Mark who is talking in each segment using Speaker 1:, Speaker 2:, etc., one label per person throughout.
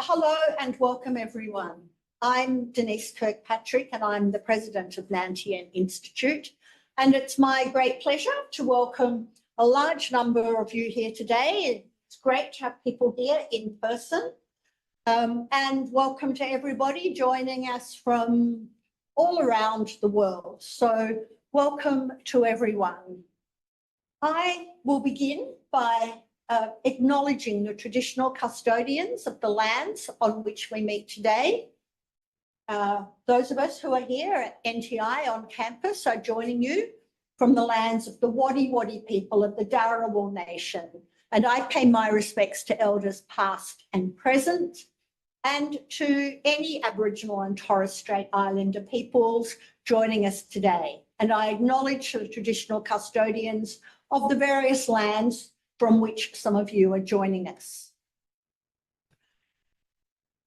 Speaker 1: Hello and welcome everyone. I'm Denise Kirkpatrick and I'm the president of the NTI Institute, and it's my great pleasure to welcome a large number of you here today. It's great to have people here in person, and welcome to everybody joining us from all around the world. So welcome to everyone. I will begin by acknowledging the traditional custodians of the lands on which we meet today. Those of us who are here at NTI on campus are joining you from the lands of the Wadi Wadi people of the Dharawal Nation, and I pay my respects to elders past and present, and to any Aboriginal and Torres Strait Islander peoples joining us today. And I acknowledge the traditional custodians of the various lands from which some of you are joining us.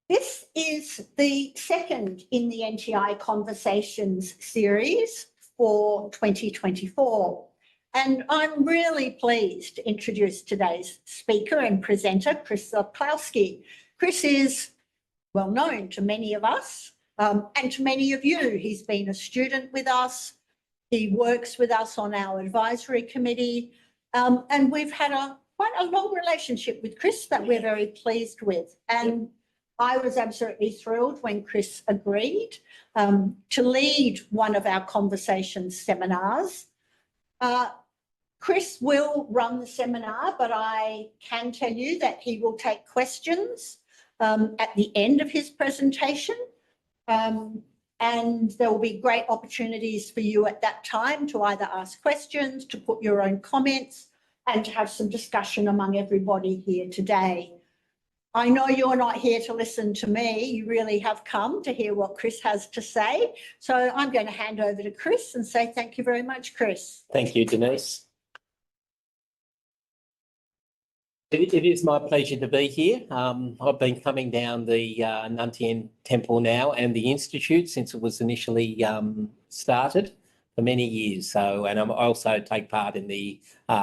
Speaker 1: This is the second in the NTI Conversations series for 2024. And I'm really pleased to introduce today's speaker and presenter, Chris Zaslawski. Chris is well known to many of us and to many of you. He's been a student with us. He works with us on our advisory committee. And we've had quite a long relationship with Chris that we're very pleased with. And I was absolutely thrilled when Chris agreed to lead one of our conversation seminars. Chris will run the seminar, but I can tell you that he will take questions at the end of his presentation. And there will be great opportunities for you at that time to either ask questions, to put your own comments, and to have some discussion among everybody here today. I know you're not here to listen to me. You really have come to hear what Chris has to say. So I'm going to hand over to Chris and say thank you very much, Chris.
Speaker 2: Thank you, Denise. It is my pleasure to be here. I've been coming down the Nuntian Temple now and the Institute since it was initially started for many years. And I also take part in the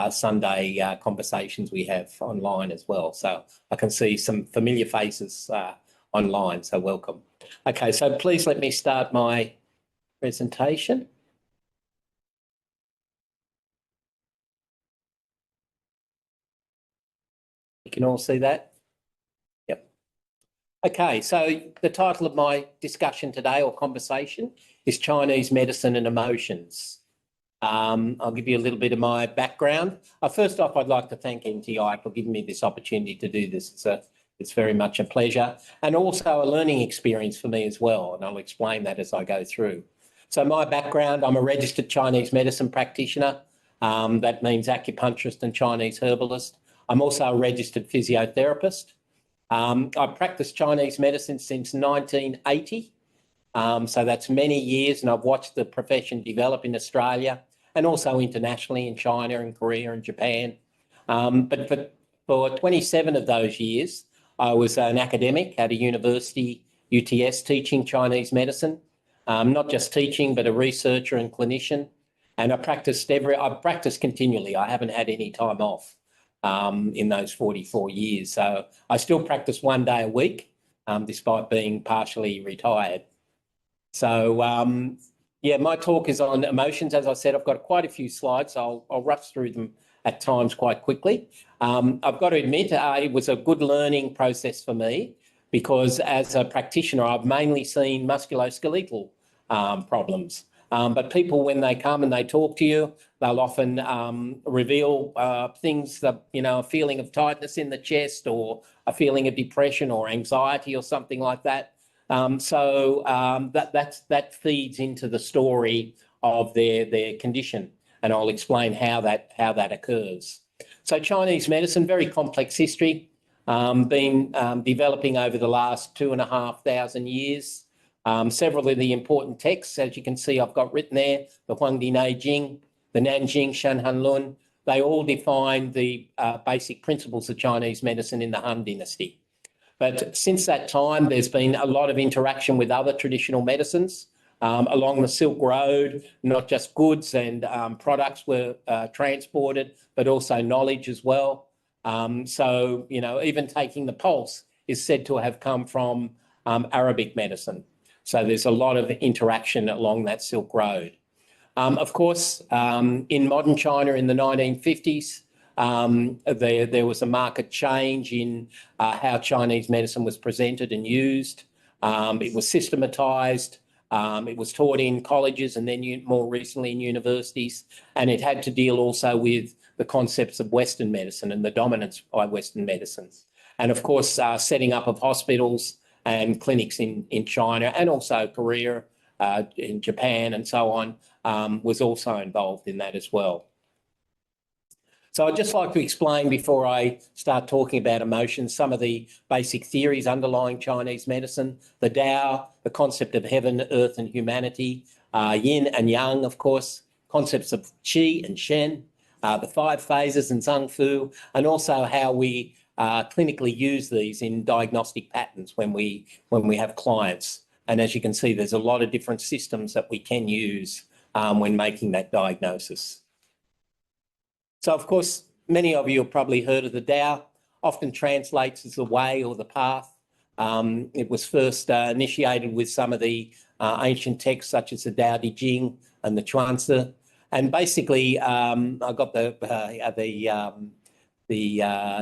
Speaker 2: Sunday conversations we have online as well. So I can see some familiar faces online, so welcome. Okay, so please let me start my presentation. You can all see that? Yep. Okay, so the title of my discussion today or conversation is Chinese Medicine and Emotions. I'll give you a little bit of my background. First off, I'd like to thank NTI for giving me this opportunity to do this. It's very much a pleasure and also a learning experience for me as well, and I'll explain that as I go through. So my background, I'm a registered Chinese medicine practitioner. That means acupuncturist and Chinese herbalist. I'm also a registered physiotherapist. I've practiced Chinese medicine since 1980. So that's many years, and I've watched the profession develop in Australia and also internationally in China and Korea and Japan. But for 27 of those years, I was an academic at a university, UTS, teaching Chinese medicine, not just teaching, but a researcher and clinician. And I've practiced continually. I haven't had any time off in those 44 years. So I still practice one day a week, despite being partially retired. So, yeah, my talk is on emotions. As I said, I've got quite a few slides. So I'll rush through them at times quite quickly. I've got to admit, it was a good learning process for me because as a practitioner, I've mainly seen musculoskeletal problems. But people, when they come and they talk to you, they'll often reveal things that, you know, a feeling of tightness in the chest or a feeling of depression or anxiety or something like that. That feeds into the story of their condition, and I'll explain how that occurs. So Chinese medicine, very complex history, been developing over the last 2,500 years. Several of the important texts, as you can see, I've got written there, the Huangdi Neijing, the Nanjing Shanhan Lun, they all define the basic principles of Chinese medicine in the Han Dynasty. But since that time, there's been a lot of interaction with other traditional medicines along the Silk Road. Not just goods and products were transported, but also knowledge as well. So, you know, even taking the pulse is said to have come from Arabic medicine. So there's a lot of interaction along that Silk Road. Of course, in modern China in the 1950s, there was a marked change in how Chinese medicine was presented and used. It was systematised. It was taught in colleges and then more recently in universities. And it had to deal also with the concepts of Western medicine and the dominance by Western medicine. And of course, setting up of hospitals and clinics in China and also Korea, in Japan and so on, was also involved in that as well. So I'd just like to explain before I start talking about emotions, some of the basic theories underlying Chinese medicine, the Tao, the concept of heaven, earth and humanity, yin and yang, of course, concepts of qi and shen, the 5 phases and zangfu, and also how we clinically use these in diagnostic patterns when we have clients. And as you can see, there's a lot of different systems that we can use when making that diagnosis. So, of course, many of you have probably heard of the Tao, often translates as the way or the path. It was first initiated with some of the ancient texts such as the Tao Te Ching and the Chuanzi. And basically, I got the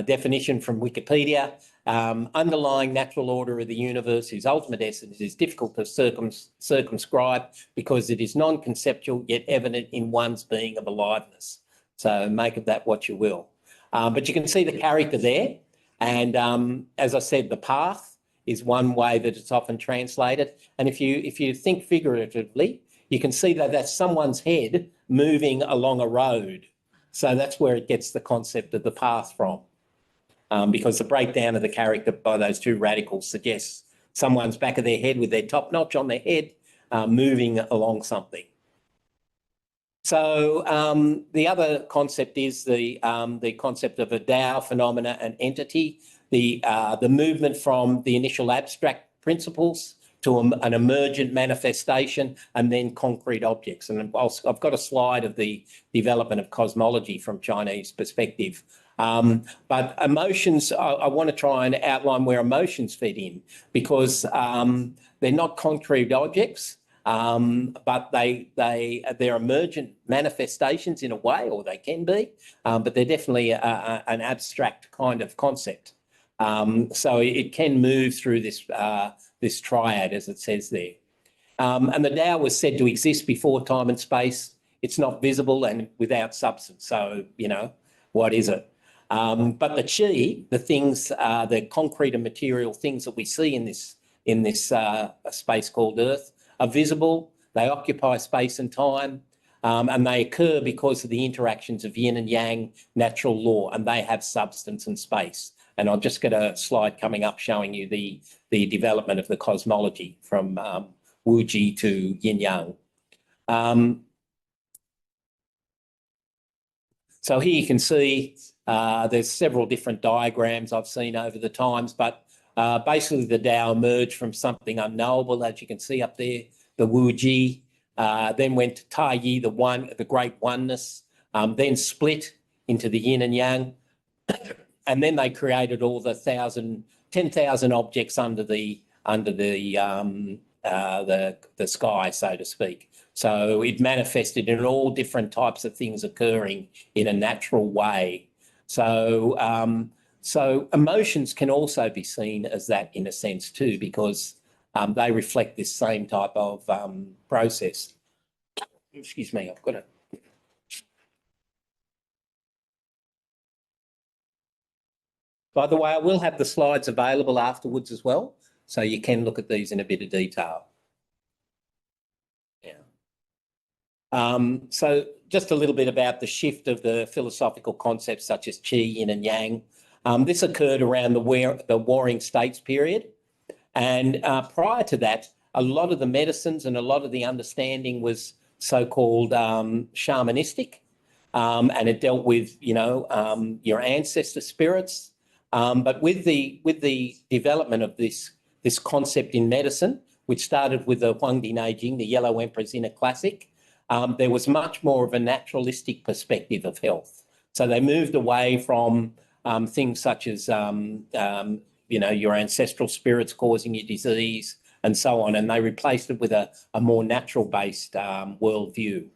Speaker 2: definition from Wikipedia. Underlying natural order of the universe, whose ultimate essence is difficult to circumscribe because it is non-conceptual yet evident in one's being of aliveness. So make of that what you will. But you can see the character there. And as I said, the path is one way that it's often translated. And if you think figuratively, you can see that that's someone's head moving along a road. So that's where it gets the concept of the path from. Because the breakdown of the character by those two radicals suggests someone's back of their head with their top notch on their head moving along something. So the other concept is the concept of a Tao, phenomena and entity, the movement from the initial abstract principles to an emergent manifestation and then concrete objects. And I've got a slide of the development of cosmology from Chinese perspective. But emotions, I want to try and outline where emotions fit in because they're not concrete objects. But they're emergent manifestations in a way, or they can be, but they're definitely an abstract kind of concept. So it can move through this triad, as it says there. And the Tao was said to exist before time and space. It's not visible and without substance. So, you know, what is it? But the qi, the things, the concrete and material things that we see in this space called Earth, are visible, they occupy space and time, and they occur because of the interactions of yin and yang natural law, and they have substance and space. And I'll just get a slide coming up showing you the development of the cosmology from Wuji to yin yang. So here you can see there's several different diagrams I've seen over the times, but basically the Tao emerged from something unknowable, as you can see up there, the Wuji, then went to Taiyi, the great oneness, then split into the yin and yang, and then they created all the 10,000 objects under the sky, so to speak. So it manifested in all different types of things occurring in a natural way. So emotions can also be seen as that in a sense too, because they reflect this same type of process. Excuse me, I've got it. By the way, I will have the slides available afterwards as well, so you can look at these in a bit of detail. So just a little bit about the shift of the philosophical concepts such as qi, yin and yang. This occurred around the Warring States period. And prior to that, a lot of the medicines and a lot of the understanding was so-called shamanistic, and it dealt with, you know, your ancestor spirits. But with the development of this concept in medicine, which started with the Huangdi Neijing, the Yellow Emperor's Inner Classic, there was much more of a naturalistic perspective of health. So they moved away from things such as, you your ancestral spirits causing you disease and so on. And they replaced it with a more natural-based worldview.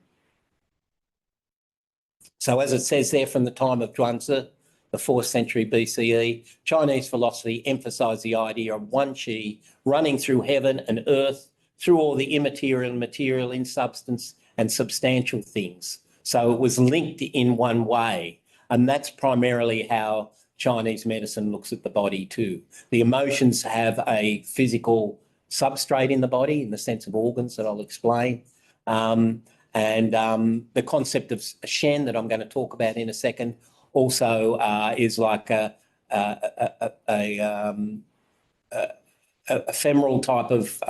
Speaker 2: So as it says there, from the time of Zhuangzi, the 4th century BCE, Chinese philosophy emphasised the idea of one qi running through heaven and earth, through all the immaterial and material, in substance and substantial things. So it was linked in one way. And that's primarily how Chinese medicine looks at the body too. The emotions have a physical substrate in the body, in the sense of organs that I'll explain. And the concept of Shen that I'm going to talk about in a second also is like a ephemeral type of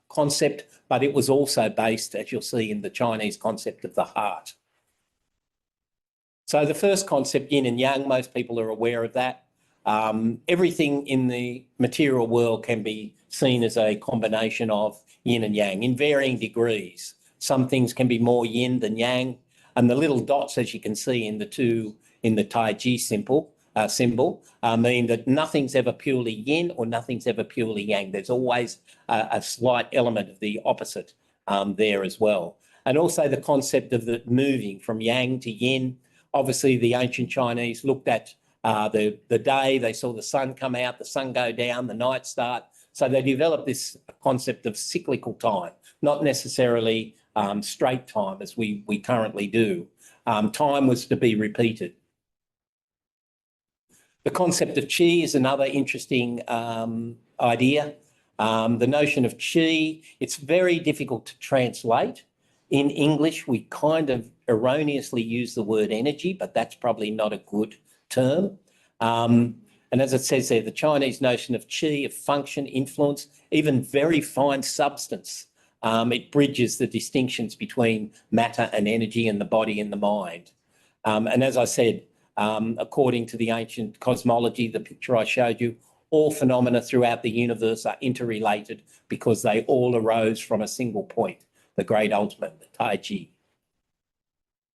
Speaker 2: concept, but it was also based, as you'll see, in the Chinese concept of the heart. So the first concept, yin and yang, most people are aware of that. Everything in the material world can be seen as a combination of yin and yang in varying degrees. Some things can be more yin than yang, and the little dots, as you can see in the taiji symbol, mean that nothing's ever purely yin or nothing's ever purely yang. There's always a slight element of the opposite there as well. And also the concept of the moving from yang to yin. Obviously, the ancient Chinese looked at the day, they saw the sun come out, the sun go down, the night start. So they developed this concept of cyclical time, not necessarily straight time as we currently do. Time was to be repeated. The concept of qi is another interesting idea. The notion of qi, it's very difficult to translate. In English, we kind of erroneously use the word energy, but that's probably not a good term. And as it says there, the Chinese notion of qi, of function, influence, even very fine substance, it bridges the distinctions between matter and energy and the body and the mind. And as I said, according to the ancient cosmology, the picture I showed you, all phenomena throughout the universe are interrelated because they all arose from a single point, the great ultimate, the taiji.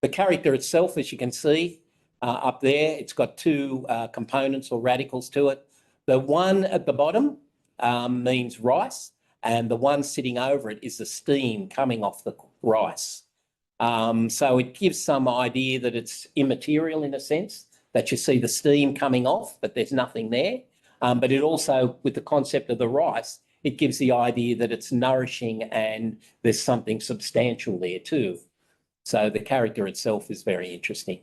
Speaker 2: The character itself, as you can see up there, it's got two components or radicals to it. The one at the bottom means rice, and the one sitting over it is the steam coming off the rice. So it gives some idea that it's immaterial in a sense, that you see the steam coming off, but there's nothing there. But it also, with the concept of the rice, it gives the idea that it's nourishing and there's something substantial there too. So the character itself is very interesting.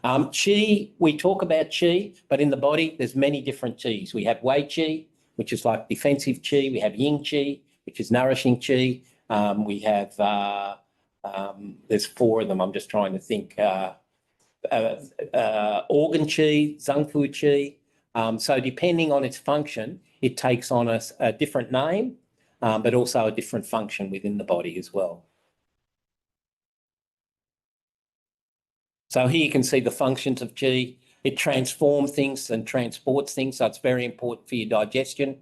Speaker 2: Qi, we talk about qi, but in the body, there's many different qis. We have wei qi, which is like defensive qi. We have yin qi, which is nourishing qi. We have, there's 4 of them. I'm just trying to think. Organ qi, zangfu qi. So depending on its function, it takes on a different name, but also a different function within the body as well. So here you can see the functions of qi. It transforms things and transports things, so it's very important for your digestion.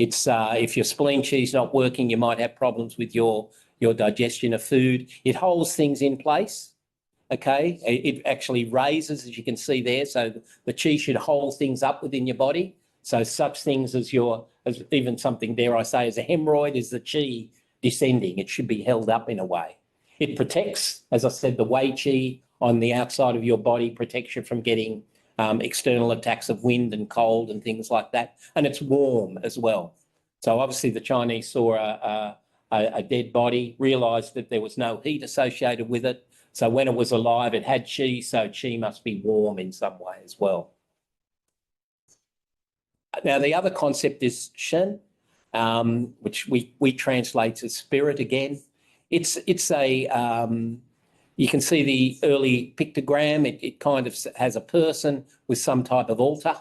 Speaker 2: It's if your spleen qi is not working, you might have problems with your digestion of food. It holds things in place, okay? It actually raises, as you can see there, so the qi should hold things up within your body. So such things as even something, dare I say, as a hemorrhoid, is the qi descending. It should be held up in a way. It protects, as I said, the wei qi on the outside of your body, protects you from getting external attacks of wind and cold and things like that. And it's warm as well. So obviously the Chinese saw a dead body, realised that there was no heat associated with it. So when it was alive, it had qi, so qi must be warm in some way as well. Now, the other concept is Shen, which we translate as spirit again. It's a, you can see the early pictogram. It kind of has a person with some type of altar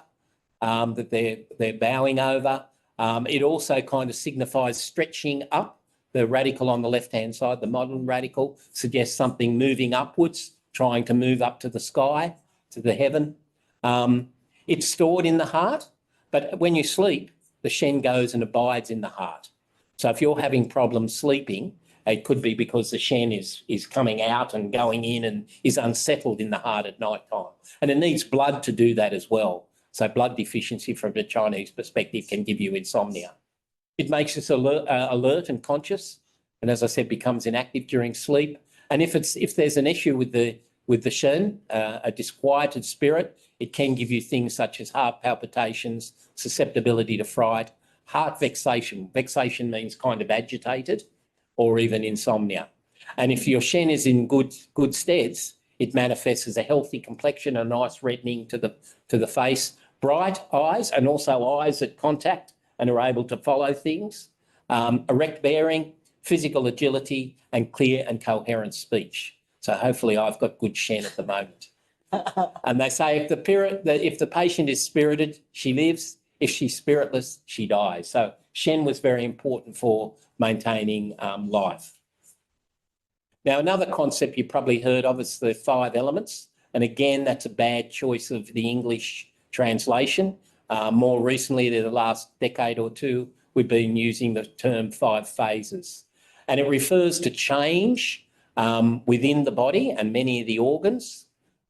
Speaker 2: that they're bowing over. It also kind of signifies stretching up. The radical on the left-hand side, the modern radical, suggests something moving upwards, trying to move up to the sky, to the heaven. It's stored in the heart, but when you sleep, the Shen goes and abides in the heart. So if you're having problems sleeping, it could be because the Shen is coming out and going in and is unsettled in the heart at night time. And it needs blood to do that as well. So blood deficiency from the Chinese perspective can give you insomnia. It makes us alert and conscious, and as I said, becomes inactive during sleep. And if there's an issue with the Shen, a disquieted spirit, it can give you things such as heart palpitations, susceptibility to fright, heart vexation. Vexation means kind of agitated, or even insomnia. And if your Shen is in good steads, it manifests as a healthy complexion, a nice reddening to the face, bright eyes, and also eyes that contact and are able to follow things, erect bearing, physical agility, and clear and coherent speech. So hopefully I've got good Shen at the moment. And they say if the patient is spirited, she lives. If she's spiritless, she dies. So Shen was very important for maintaining life. Now, another concept you probably heard of is the 5 elements. And again, that's a bad choice of the English translation. More recently, the last decade or two, we've been using the term 5 phases. And it refers to change within the body and many of the organs.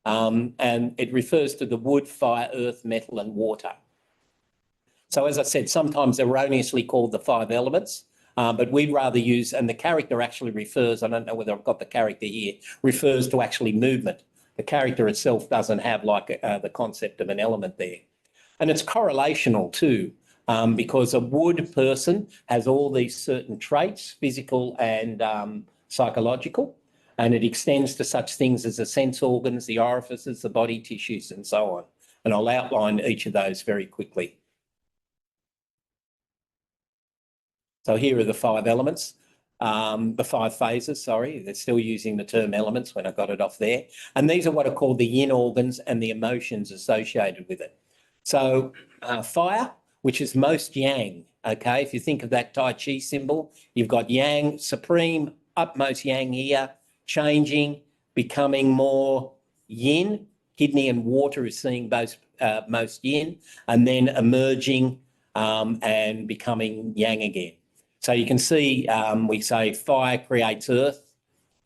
Speaker 2: And it refers to the wood, fire, earth, metal, and water. So as I said, sometimes erroneously called the 5 elements, but we'd rather use, and the character actually refers, I don't know whether I've got the character here, refers to actually movement. The character itself doesn't have like the concept of an element there. And it's correlational too, because a wood person has all these certain traits, physical and psychological, and it extends to such things as the sense organs, the orifices, the body tissues, and so on. And I'll outline each of those very quickly. So here are the 5 elements, the 5 phases, sorry. They're still using the term elements when I got it off there. And these are what are called the yin organs and the emotions associated with it. So fire, which is most yang, okay? If you think of that Tai Chi symbol, you've got yang, supreme, utmost yang here, changing, becoming more yin. Kidney and water is seeing both most yin, and then emerging and becoming yang again. So you can see we say fire creates earth,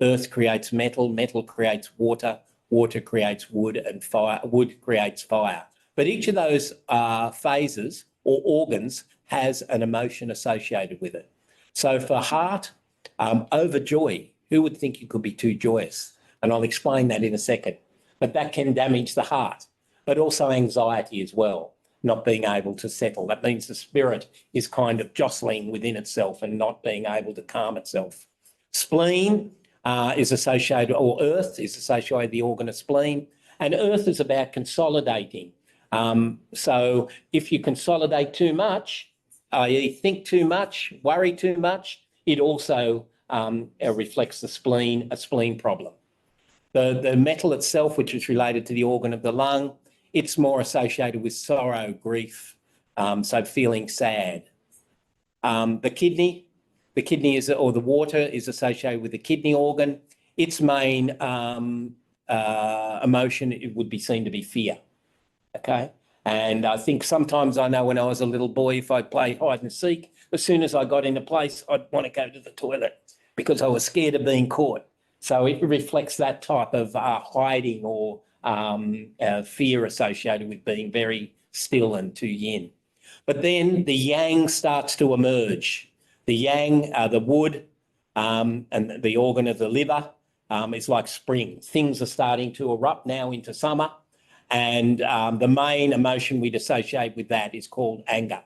Speaker 2: earth creates metal, metal creates water, water creates wood, and wood creates fire. But each of those phases or organs has an emotion associated with it. So for heart, overjoy. Who would think you could be too joyous? And I'll explain that in a second. But that can damage the heart, but also anxiety as well, not being able to settle. That means the spirit is kind of jostling within itself and not being able to calm itself. Spleen is associated, or earth is associated with the organ of spleen, and earth is about consolidating. So if you consolidate too much, i.e. think too much, worry too much, it also reflects a spleen problem. The metal itself, which is related to the organ of the lung, it's more associated with sorrow, grief, so feeling sad. The kidney is, or the water is associated with the kidney organ. Its main emotion, it would be seen to be fear, okay? And I think sometimes, I know when I was a little boy, if I played hide and seek, as soon as I got in a place, I'd want to go to the toilet because I was scared of being caught. So it reflects that type of hiding or fear associated with being very still and too yin. But then the yang starts to emerge. The yang, the wood, and the organ of the liver is like spring. Things are starting to erupt now into summer. And the main emotion we'd associate with that is called anger,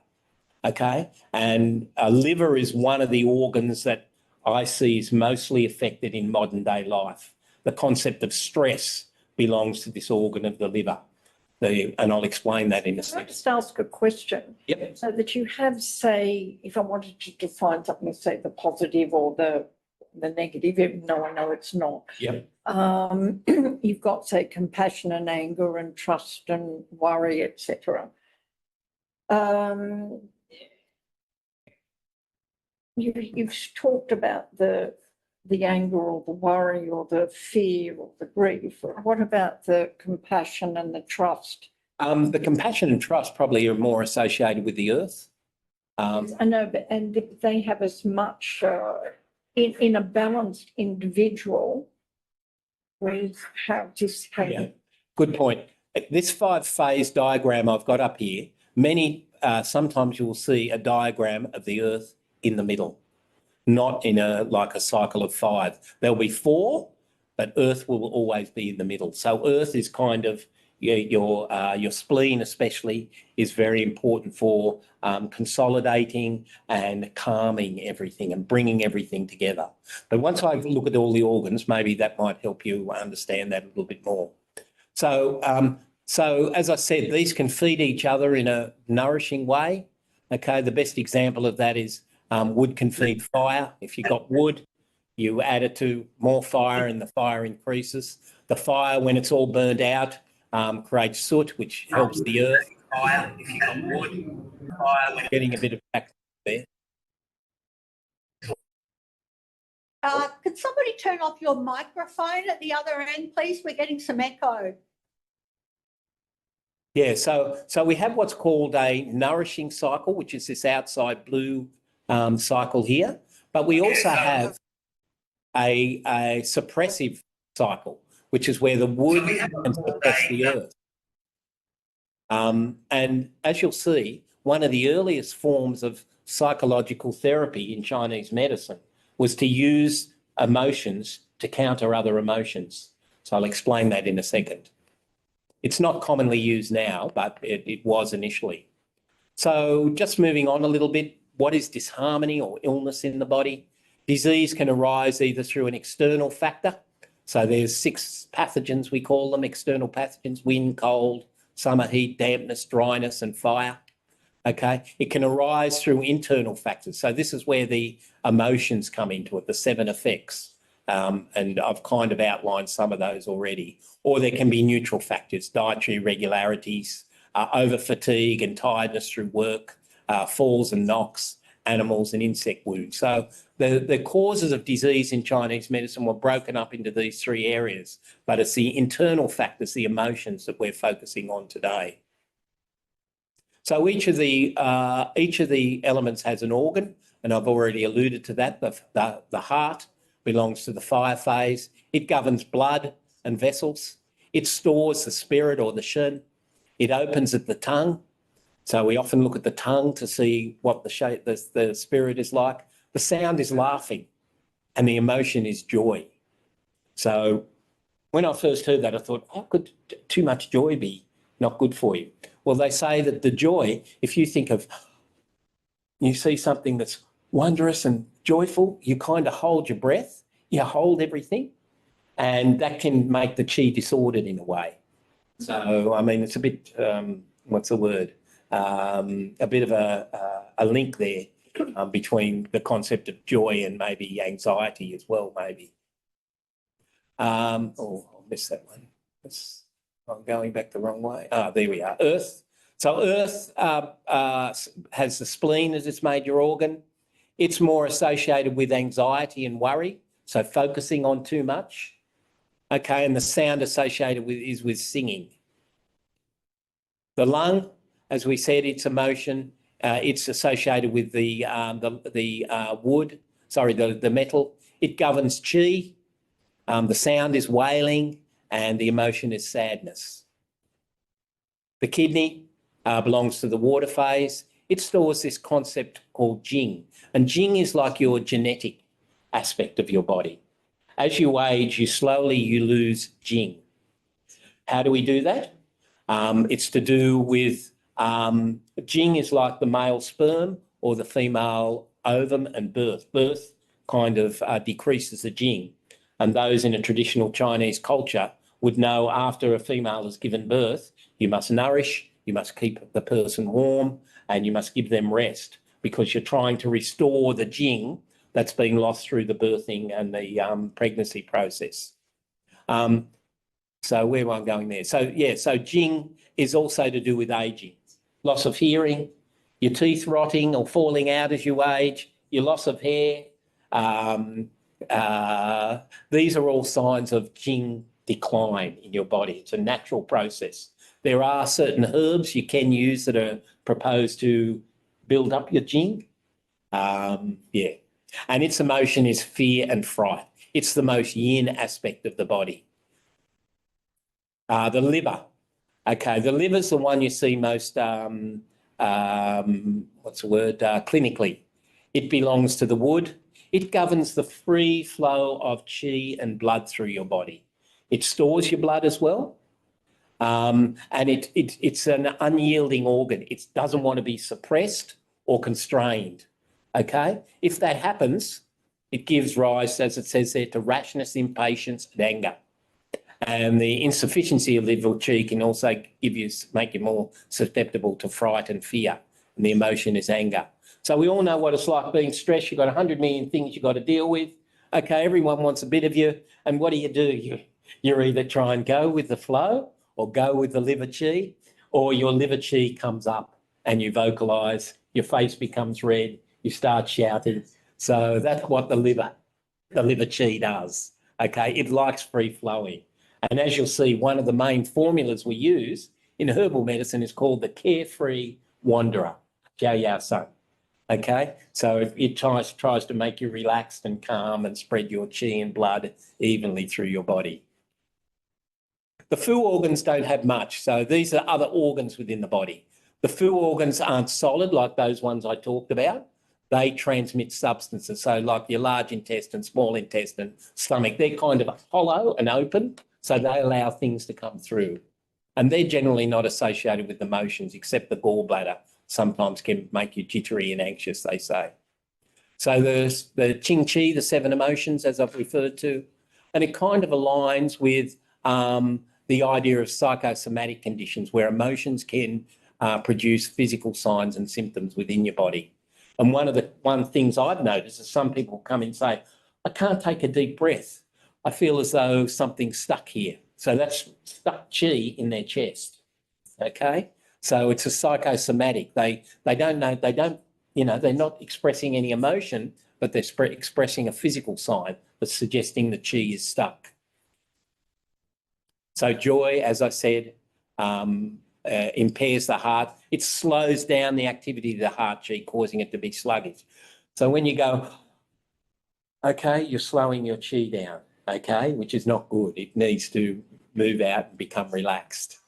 Speaker 2: okay? And liver is one of the organs that I see is mostly affected in modern day life. The concept of stress belongs to this organ of the liver. And I'll explain that in a second.
Speaker 3: Can I just ask a question?
Speaker 2: Yep.
Speaker 3: So that you have, say, if I wanted to define something, say the positive or the negative, even though I know it's not.
Speaker 2: Yep.
Speaker 3: You've got, say, compassion and anger and trust and worry, etc. You've talked about the anger or the worry or the fear or the grief. What about the compassion and the trust?
Speaker 2: The compassion and trust probably are more associated with the earth.
Speaker 3: I know, but and they have as much in a balanced individual with how this
Speaker 2: Yeah, good point. This 5-phase diagram I've got up here, sometimes you will see a diagram of the earth in the middle, not in like a cycle of 5. There'll be 4, but earth will always be in the middle. So earth is kind of your spleen especially is very important for consolidating and calming everything and bringing everything together. But once I look at all the organs, maybe that might help you understand that a little bit more. So as I said, these can feed each other in a nourishing way. Okay, the best example of that is wood can feed fire. If you've got wood, you add it to more fire and the fire increases. The fire, when it's all burned out, creates soot, which helps the earth. Fire, if you've got wood, fire, we're getting a bit of back there.
Speaker 1: Could somebody turn off your microphone at the other end, please? We're getting some echo.
Speaker 2: Yeah, so we have what's called a nourishing cycle, which is this outside blue cycle here, but we also have a suppressive cycle, which is where the wood can suppress the earth. And as you'll see, one of the earliest forms of psychological therapy in Chinese medicine was to use emotions to counter other emotions. So I'll explain that in a second. It's not commonly used now, but it was initially. So just moving on a little bit, what is disharmony or illness in the body? Disease can arise either through an external factor. So there's 6 pathogens, we call them, external pathogens: wind, cold, summer heat, dampness, dryness, and fire. Okay, it can arise through internal factors. So this is where the emotions come into it, the 7 effects. And I've kind of outlined some of those already. Or there can be neutral factors, dietary irregularities, over fatigue and tiredness through work, falls and knocks, animals and insect wounds. So the causes of disease in Chinese medicine were broken up into these 3 areas, but it's the internal factors, the emotions, that we're focusing on today. So each of the elements has an organ, and I've already alluded to that. The heart belongs to the fire phase. It governs blood and vessels. It stores the spirit or the shen. It opens at the tongue. So we often look at the tongue to see what the shape, the spirit is like. The sound is laughing, and the emotion is joy. So when I first heard that, I thought, how could too much joy be not good for you? Well, they say that the joy, if you think of, you see something that's wondrous and joyful, you kind of hold your breath, you hold everything, and that can make the chi disordered in a way. So, I mean, it's a bit, what's the word? A bit of a link there between the concept of joy and maybe anxiety as well, maybe. I'll miss that one. I'm going back the wrong way. There we are. Earth. So Earth has the spleen as its major organ. It's more associated with anxiety and worry, so focusing on too much. Okay, and the sound associated with singing. The lung, as we said, it's emotion. It's associated with the wood. Sorry, the metal. It governs chi. The sound is wailing, and the emotion is sadness. The kidney belongs to the water phase. It stores this concept called jing, and jing is like your genetic aspect of your body. As you age, you lose jing. How do we do that? It's to do with jing is like the male sperm or the female ovum and birth. Birth kind of decreases the jing, and those in a traditional Chinese culture would know after a female has given birth, you must nourish, you must keep the person warm, and you must give them rest because you're trying to restore the jing that's been lost through the birthing and the pregnancy process. So where am I going there? So, yeah, so jing is also to do with aging. Loss of hearing, your teeth rotting or falling out as you age, your loss of hair. These are all signs of jing decline in your body. It's a natural process. There are certain herbs you can use that are proposed to build up your jing. Yeah. And its emotion is fear and fright. It's the most yin aspect of the body. The liver. Okay, the liver's the one you see most, clinically. It belongs to the wood. It governs the free flow of qi and blood through your body. It stores your blood as well. And it's an unyielding organ. It doesn't want to be suppressed or constrained. Okay? If that happens, it gives rise, as it says there, to rashness, impatience, and anger. And the insufficiency of liver qi can also make you more susceptible to fright and fear. And the emotion is anger. So we all know what it's like being stressed. You've got 100 million things you've got to deal with. Okay, everyone wants a bit of you. And what do? You're either try and go with the flow or go with the liver qi, or your liver qi comes up and you vocalise, your face becomes red, you start shouting. So that's what the liver qi does. Okay, it likes free flowing. And as you'll see, one of the main formulas we use in herbal medicine is called the carefree wanderer, Jiao Yao Sun. Okay, so it tries to make you relaxed and calm and spread your qi and blood evenly through your body. The fu organs don't have much, so these are other organs within the body. The fu organs aren't solid like those ones I talked about. They transmit substances, so like your large intestine, small intestine, stomach, they're kind of hollow and open, so they allow things to come through. And they're generally not associated with emotions, except the gallbladder sometimes can make you jittery and anxious, they say. So there's the Qing Qi, the 7 emotions, as I've referred to, and it kind of aligns with the idea of psychosomatic conditions where emotions can produce physical signs and symptoms within your body. And one of the things I've noticed is some people come in and say, I can't take a deep breath. I feel as though something's stuck here. So that's stuck qi in their chest. Okay? So it's a psychosomatic. They don't know, they're not expressing any emotion, but they're expressing a physical sign that's suggesting the qi is stuck. So joy, as I said, impairs the heart. It slows down the activity of the heart qi, causing it to be sluggish. So when you go, okay, you're slowing your qi down, okay, which is not good. It needs to move out and become relaxed.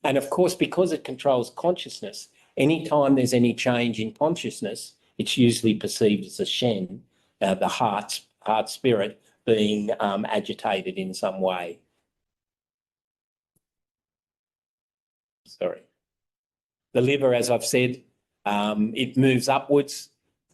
Speaker 2: And of course, because it controls consciousness, anytime there's any change in consciousness, it's usually perceived as a shen, the heart spirit being agitated in some way. Sorry. The liver, as I've said, it moves upwards.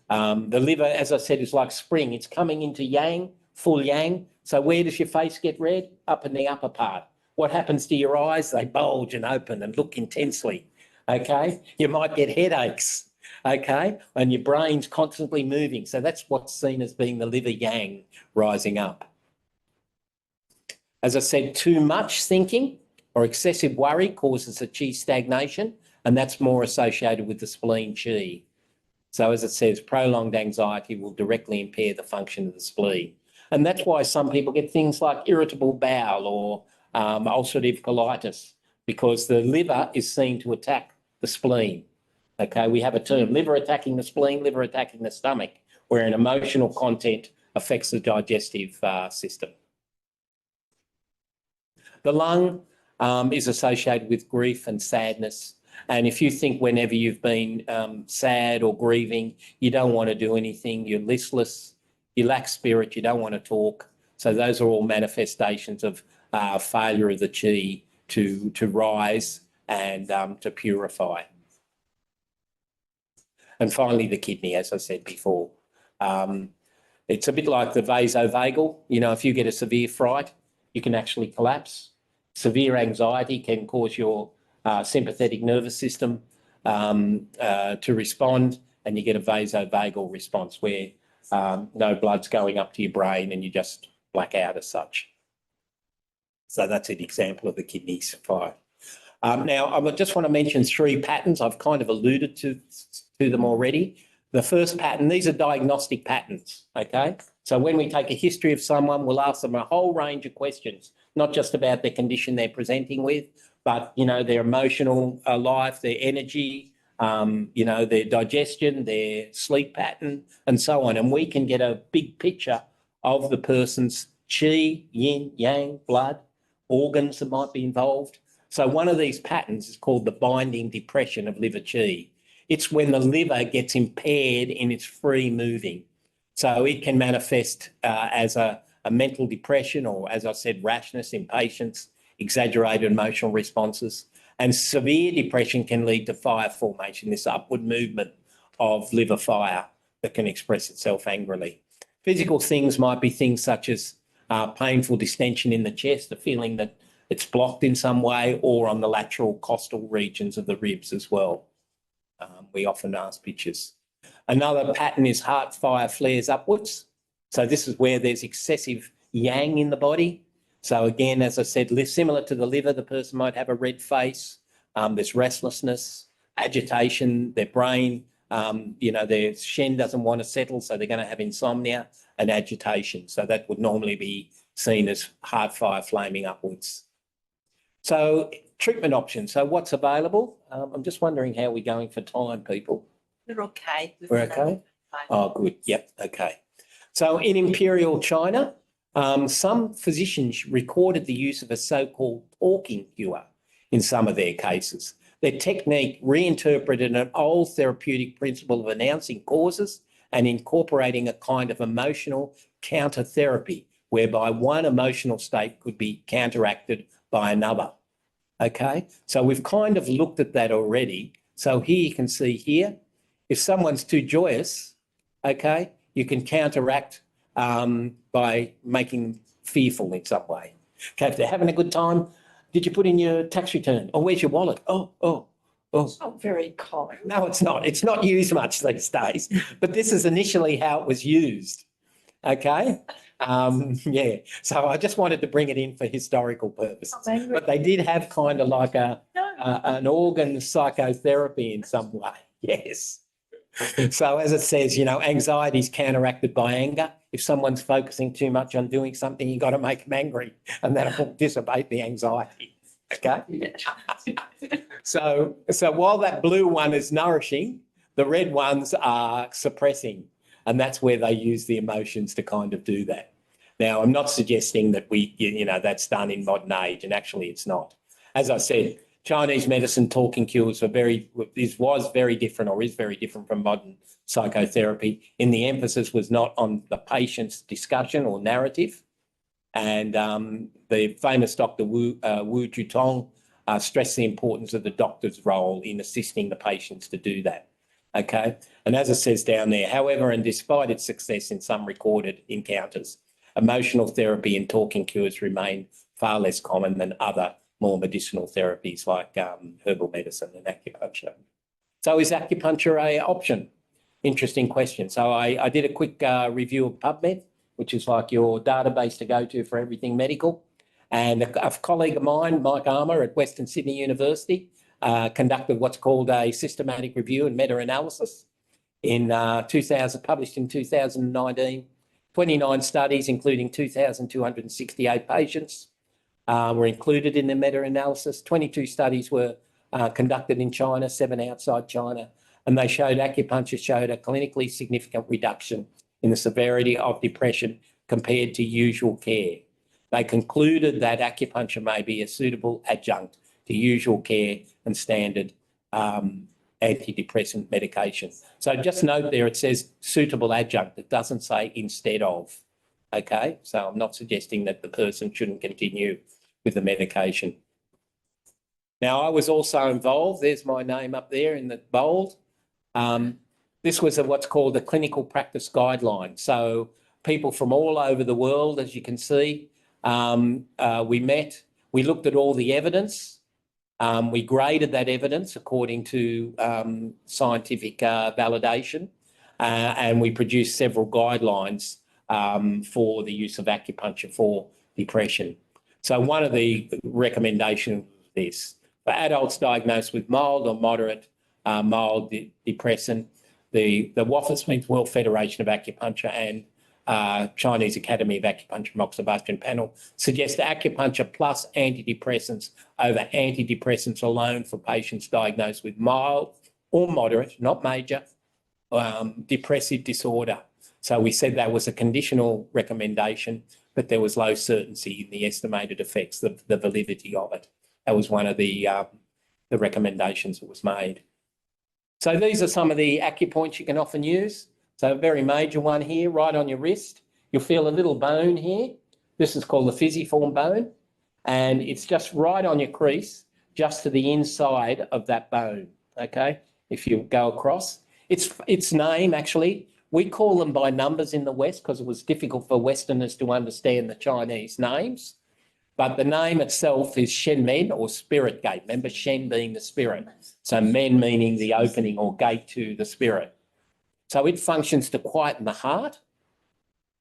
Speaker 2: The liver, as I said, is like spring. It's coming into yang, full yang. So where does your face get red? Up in the upper part. What happens to your eyes? They bulge and open and look intensely, okay? You might get headaches, okay? And your brain's constantly moving. So that's what's seen as being the liver yang rising up. As I said, too much thinking or excessive worry causes a qi stagnation, and that's more associated with the spleen qi. So as it says, prolonged anxiety will directly impair the function of the spleen. And that's why some people get things like irritable bowel or ulcerative colitis, because the liver is seen to attack the spleen. Okay, we have a term, liver attacking the spleen, liver attacking the stomach, where an emotional content affects the digestive system. The lung is associated with grief and sadness. And if you think whenever you've been sad or grieving, you don't want to do anything, you're listless, you lack spirit, you don't want to talk. So those are all manifestations of failure of the qi to rise and to purify. And finally, the kidney, as I said before. It's a bit like the vasovagal. You know, if you get a severe fright, you can actually collapse. Severe anxiety can cause your sympathetic nervous system to respond, and you get a vasovagal response where no blood's going up to your brain and you just black out as such. So that's an example of the kidneys fire. Now, I just want to mention 3 patterns. I've kind of alluded to them already. The first pattern, these are diagnostic patterns, okay? So when we take a history of someone, we'll ask them a whole range of questions, not just about their condition they're presenting with, but, you know, their emotional life, their energy, you know, their digestion, their sleep pattern, and so on. And we can get a big picture of the person's qi, yin, yang, blood, organs that might be involved. So one of these patterns is called the binding depression of liver qi. It's when the liver gets impaired in its free moving. So it can manifest as a mental depression, or, as I said, rashness, impatience, exaggerated emotional responses. And severe depression can lead to fire formation, this upward movement of liver fire that can express itself angrily. Physical things might be things such as painful distension in the chest, the feeling that it's blocked in some way, or on the lateral costal regions of the ribs as well. We often ask pictures. Another pattern is heart fire flares upwards. So this is where there's excessive yang in the body. So again, as I said, similar to the liver, the person might have a red face. There's restlessness, agitation, their brain, their shen doesn't want to settle, so they're going to have insomnia and agitation. So that would normally be seen as heart fire flaming upwards. So treatment options. So what's available? I'm just wondering how we're going for time, people.
Speaker 4: We're okay.
Speaker 2: We're okay? Oh, good. Yep. Okay. So in Imperial China, some physicians recorded the use of a so-called talking cure in some of their cases. Their technique reinterpreted an old therapeutic principle of announcing causes and incorporating a kind of emotional counter therapy, whereby one emotional state could be counteracted by another. Okay, so we've kind of looked at that already. So here you can see here, if someone's too joyous, okay, you can counteract by making them fearful in some way. Okay, if they're having a good time, did you put in your tax return? Oh, where's your wallet? Oh.
Speaker 3: It's not very common.
Speaker 2: No, it's not. It's not used much these days, but this is initially how it was used. Okay. Yeah. So I just wanted to bring it in for historical purposes, but they did have kind of like an organ psychotherapy in some way. Yes. So as it says, anxiety is counteracted by anger. If someone's focusing too much on doing something, you've got to make them angry, and that'll dissipate the anxiety. Okay. So while that blue one is nourishing, the red ones are suppressing, and that's where they use the emotions to kind of do that. Now, I'm not suggesting that that's done in modern age, and actually it's not. As I said, Chinese medicine talking cures was very different, or is very different from modern psychotherapy. And the emphasis was not on the patient's discussion or narrative. And the famous Dr. Wu Zhutong stressed the importance of the doctor's role in assisting the patients to do that. Okay. And as it says down there, however, and despite its success in some recorded encounters, emotional therapy and talking cures remain far less common than other more medicinal therapies like herbal medicine and acupuncture. So is acupuncture an option? Interesting question. So I did a quick review of PubMed, which is like your database to go to for everything medical. And a colleague of mine, Mike Armour at Western Sydney University, conducted what's called a systematic review and meta-analysis in published in 2019. 29 studies, including 2,268 patients, were included in the meta-analysis. 22 studies were conducted in China, 7 outside China, and they showed acupuncture showed a clinically significant reduction in the severity of depression compared to usual care. They concluded that acupuncture may be a suitable adjunct to usual care and standard antidepressant medication. So just note there, it says suitable adjunct. It doesn't say instead of. Okay, so I'm not suggesting that the person shouldn't continue with the medication. Now, I was also involved. There's my name up there in the bold. This was what's called the clinical practice guideline. So people from all over the world, as you can see, we met, we looked at all the evidence. We graded that evidence according to scientific validation, and we produced several guidelines for the use of acupuncture for depression. So one of the recommendations is this: for adults diagnosed with mild or moderate mild depression, the WAFAS means World Federation of Acupuncture and Chinese Academy of Acupuncture and Observation panel suggests acupuncture plus antidepressants over antidepressants alone for patients diagnosed with mild or moderate, not major, depressive disorder. So we said that was a conditional recommendation, but there was low certainty in the estimated effects, the validity of it. That was one of the recommendations that was made. So these are some of the acupoints you can often use. So a very major one here, right on your wrist. You'll feel a little bone here. This is called the physiform bone, and it's just right on your crease, just to the inside of that bone, okay? If you go across. Its name, actually, we call them by numbers in the West because it was difficult for Westerners to understand the Chinese names. But the name itself is Shen Men, or spirit gate. Remember, Shen being the spirit. So Men meaning the opening or gate to the spirit. So it functions to quieten the heart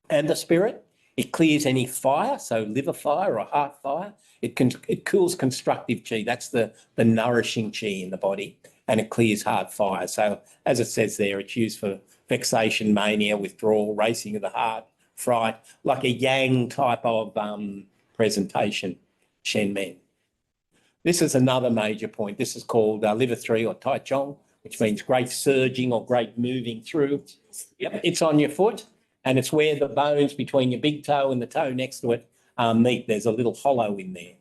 Speaker 2: and the spirit. It clears any fire, so liver fire or heart fire. It cools constructive chi. That's the nourishing chi in the body, and it clears heart fire. So as it says there, it's used for vexation, mania, withdrawal, racing of the heart, fright, like a yang type of presentation, Shen Men. This is another major point. This is called liver 3 or taijiquan, which means great surging or great moving through. Yep, it's on your foot, and it's where the bones between your big toe and the toe next to it meet. There's a little hollow in there.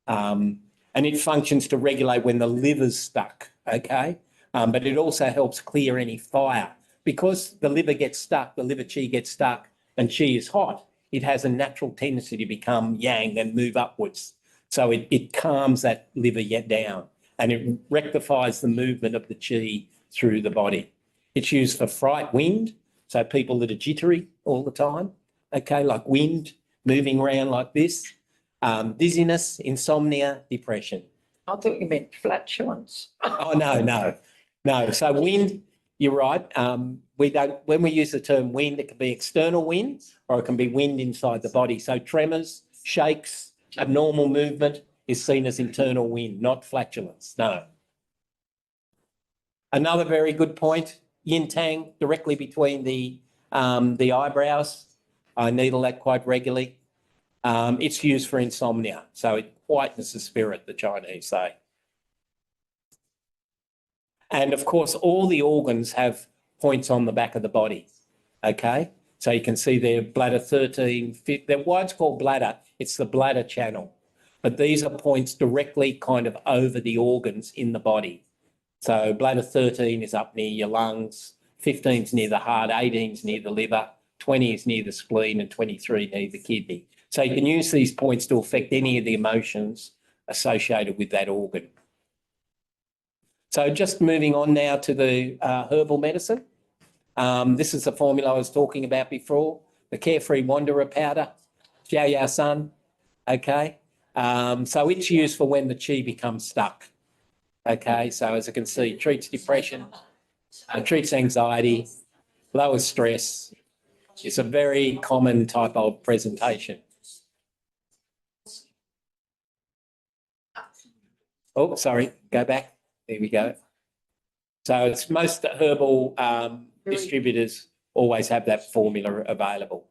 Speaker 2: And it functions to regulate when the liver's stuck, okay? But it also helps clear any fire. Because the liver gets stuck, the liver chi gets stuck, and chi is hot, it has a natural tendency to become yang and move upwards. So it calms that liver down, and it rectifies the movement of the chi through the body. It's used for fright, wind, so people that are jittery all the time, okay, like wind, moving around like this, dizziness, insomnia, depression.
Speaker 3: I thought you meant flatulence.
Speaker 2: Oh, no. So wind, you're right. When we use the term wind, it can be external wind or it can be wind inside the body. So tremors, shakes, abnormal movement is seen as internal wind, not flatulence, no. Another very good point, yin tang, directly between the eyebrows. I needle that quite regularly. It's used for insomnia, so it quietens the spirit, the Chinese say. And of course, all the organs have points on the back of the body, okay? So you can see there, bladder 13, why it's called bladder, it's the bladder channel. But these are points directly kind of over the organs in the body. So bladder 13 is up near your lungs, 15 is near the heart, 18 is near the liver, 20 is near the spleen, and 23 near the kidney. So you can use these points to affect any of the emotions associated with that organ. So just moving on now to the herbal medicine. This is the formula I was talking about before, the Carefree Wanderer powder, Jiao Yao Sun, okay? So it's used for when the chi becomes stuck, okay? So as you can see, treats depression, treats anxiety, lowers stress. It's a very common type of presentation. Oh, sorry, go back. There we go. So it's most herbal distributors always have that formula available.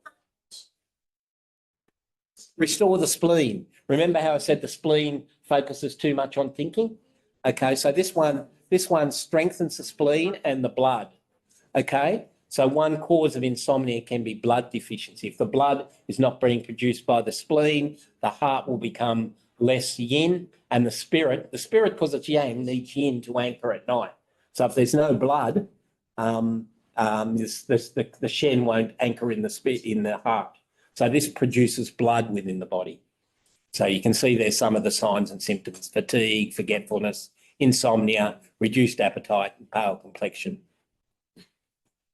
Speaker 2: Restore the spleen. Remember how I said the spleen focuses too much on thinking? Okay, so this one strengthens the spleen and the blood. Okay, so one cause of insomnia can be blood deficiency. If the blood is not being produced by the spleen, the heart will become less yin, and the spirit, because it's yang, needs yin to anchor at night. So if there's no blood, the Shen won't anchor in the heart. So this produces blood within the body. So you can see there's some of the signs and symptoms: fatigue, forgetfulness, insomnia, reduced appetite, and pale complexion.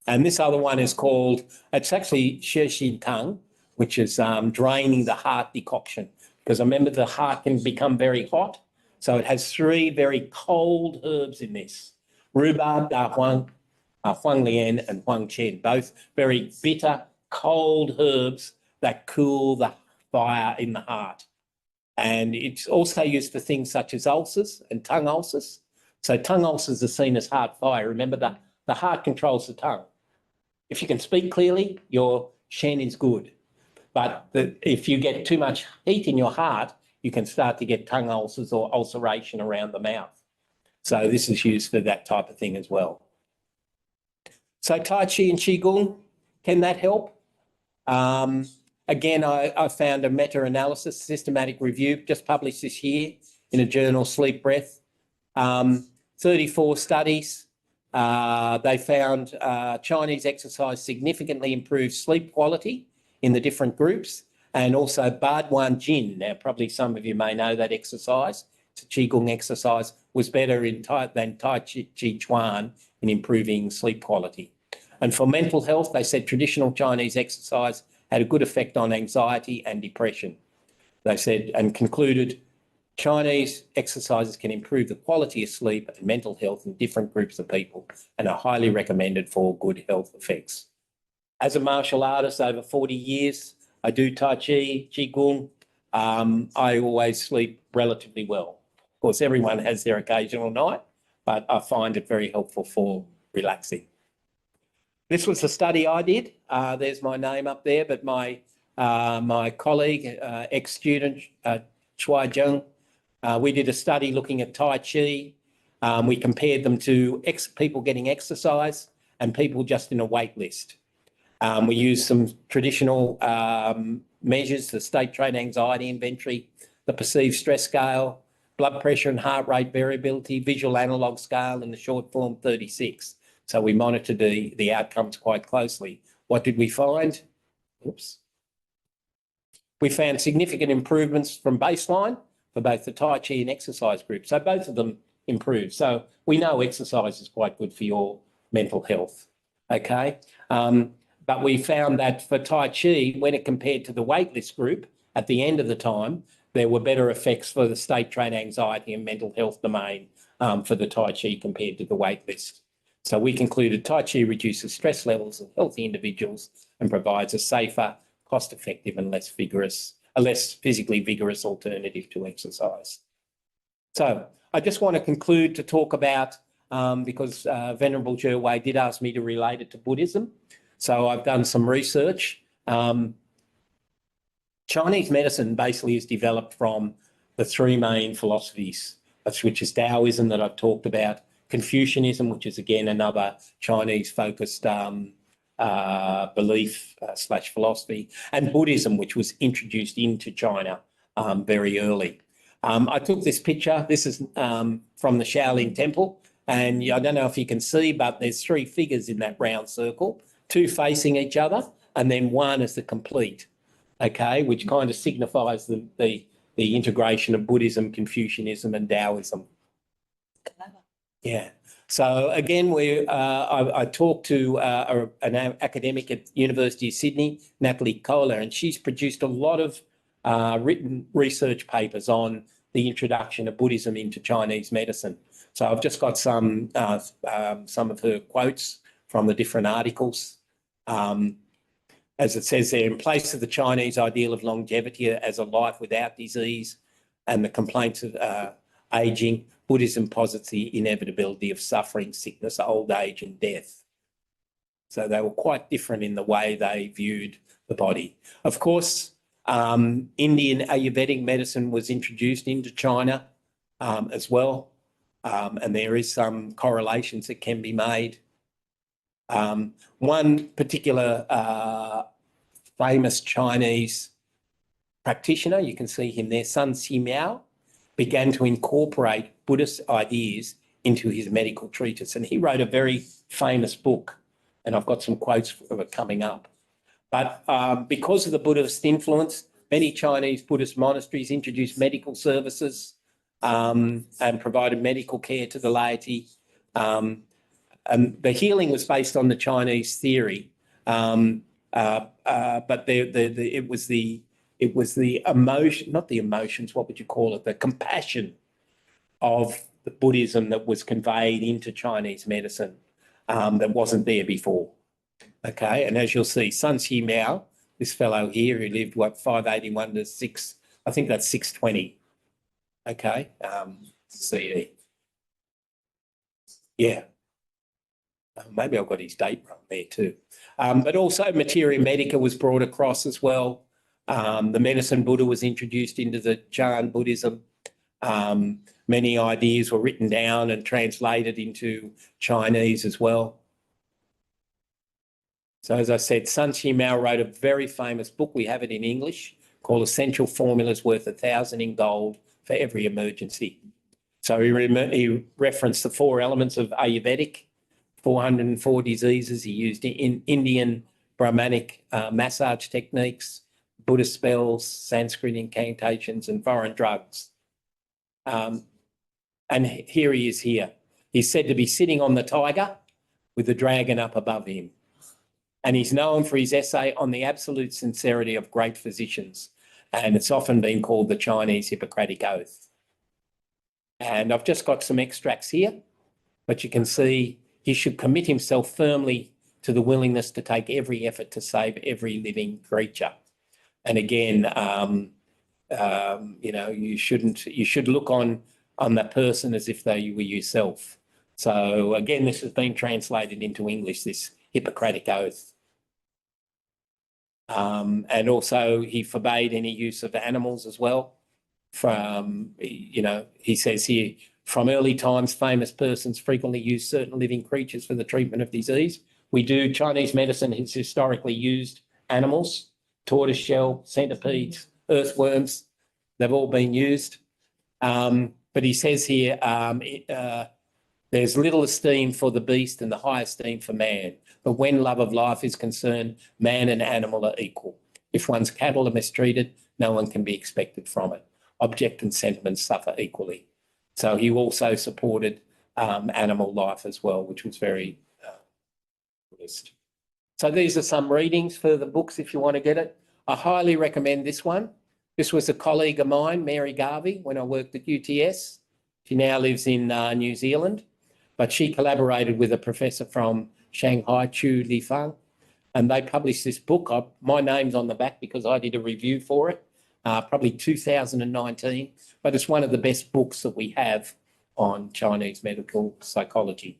Speaker 2: And this other one is called, it's actually Shi Tang, which is draining the heart decoction. Because remember, the heart can become very hot. So it has 3 very cold herbs in this: rhubarb, da huang, huang lian, and huang chen, both very bitter, cold herbs that cool the fire in the heart. And it's also used for things such as ulcers and tongue ulcers. So tongue ulcers are seen as heart fire. Remember, the heart controls the tongue. If you can speak clearly, your Shen is good. But if you get too much heat in your heart, you can start to get tongue ulcers or ulceration around the mouth. So this is used for that type of thing as well. So Tai Chi and Qigong, can that help? Again, I found a meta-analysis, systematic review, just published this year in a journal, Sleep Breath. 34 studies. They found Chinese exercise significantly improved sleep quality in the different groups, and also Baduan Jin. Now, probably some of you may know that exercise. It's a Qigong exercise, was better than taijiquan in improving sleep quality. And for mental health, they said traditional Chinese exercise had a good effect on anxiety and depression. They said and concluded Chinese exercises can improve the quality of sleep and mental health in different groups of people and are highly recommended for good health effects. As a martial artist over 40 years, I do Tai Chi, Qigong. I always sleep relatively well. Of course, everyone has their occasional night, but I find it very helpful for relaxing. This was the study I did. There's my name up there, but my colleague, ex-student, Chua Zheng, we did a study looking at Tai Chi. We compared them to people getting exercise and people just in a wait list. We used some traditional measures, the state trait anxiety inventory, the perceived stress scale, blood pressure and heart rate variability, visual analog scale, and the short form 36. So we monitored the outcomes quite closely. What did we find? Oops. We found significant improvements from baseline for both the Tai Chi and exercise groups. So both of them improved. So we know exercise is quite good for your mental health, okay? But we found that for Tai Chi, when it compared to the waitlist group, at the end of the time, there were better effects for the state trait anxiety and mental health domain for the Tai Chi compared to the waitlist. So we concluded Tai Chi reduces stress levels of healthy individuals and provides a safer, cost-effective and less physically vigorous alternative to exercise. So I just want to conclude to talk about, because Venerable Zhe Wei did ask me to relate it to Buddhism. So I've done some research. Chinese medicine basically is developed from the three main philosophies, which is Taoism that I've talked about, Confucianism, which is again another Chinese-focused belief / philosophy, and Buddhism, which was introduced into China very early. I took this picture. This is from the Shaolin Temple, and I don't know if you can see, but there's three figures in that round circle, two facing each other, and then one is the complete, okay, which kind of signifies the integration of Buddhism, Confucianism, and Taoism. Yeah. So again, I talked to an academic at University of Sydney, Natalie Kohler, and she's produced a lot of written research papers on the introduction of Buddhism into Chinese medicine. So I've just got some of her quotes from the different articles. As it says there, in place of the Chinese ideal of longevity as a life without disease and the complaints of ageing, Buddhism posits the inevitability of suffering, sickness, old age and death. So they were quite different in the way they viewed the body. Of course, Indian Ayurvedic medicine was introduced into China as well, and there is some correlations that can be made. One particular famous Chinese practitioner, you can see him there, Sun Simiao, began to incorporate Buddhist ideas into his medical treatise. And he wrote a very famous book, and I've got some quotes of it coming up. But because of the Buddhist influence, many Chinese Buddhist monasteries introduced medical services and provided medical care to the laity. And the healing was based on the Chinese theory, but it was the emotion, not the emotions, what would you call it? The compassion of the Buddhism that was conveyed into Chinese medicine that wasn't there before. Okay, and as you'll see, Sun Simiao, this fellow here who lived, 581 to 6, I think that's 620. Okay, CE. Yeah. Maybe I've got his date wrong there too. But also Materia Medica was brought across as well. The medicine Buddha was introduced into the Chan Buddhism. Many ideas were written down and translated into Chinese as well. So as I said, Sun Simiao wrote a very famous book. We have it in English called Essential Formulas Worth 1,000 in Gold for every emergency. So he referenced the 4 elements of Ayurvedic, 404 diseases. He used in Indian Brahmanic massage techniques, Buddhist spells, Sanskrit incantations, and foreign drugs. And here he is here. He's said to be sitting on the tiger with the dragon up above him. And he's known for his essay on the absolute sincerity of great physicians. And it's often been called the Chinese Hippocratic Oath. And I've just got some extracts here, but you can see he should commit himself firmly to the willingness to take every effort to save every living creature. And again, you know, you should look on that person as if they were yourself. So again, this has been translated into English, this Hippocratic Oath. And also he forbade any use of animals as well. From, you know, he says here, from early times, famous persons frequently used certain living creatures for the treatment of disease. Chinese medicine has historically used animals, tortoiseshell, centipedes, earthworms. They've all been used. But he says here, there's little esteem for the beast and the high esteem for man. But when love of life is concerned, man and animal are equal. If one's cattle are mistreated, no one can be expected from it. Object and sentiments suffer equally. So he also supported animal life as well, which was very Buddhist. So these are some readings for the books if you want to get it. I highly recommend this one. This was a colleague of mine, Mary Garvey, when I worked at UTS. She now lives in New Zealand, but she collaborated with a professor from Shanghai, Chu Lifang, and they published this book. My name's on the back because I did a review for it, probably 2019, but it's one of the best books that we have on Chinese medical psychology.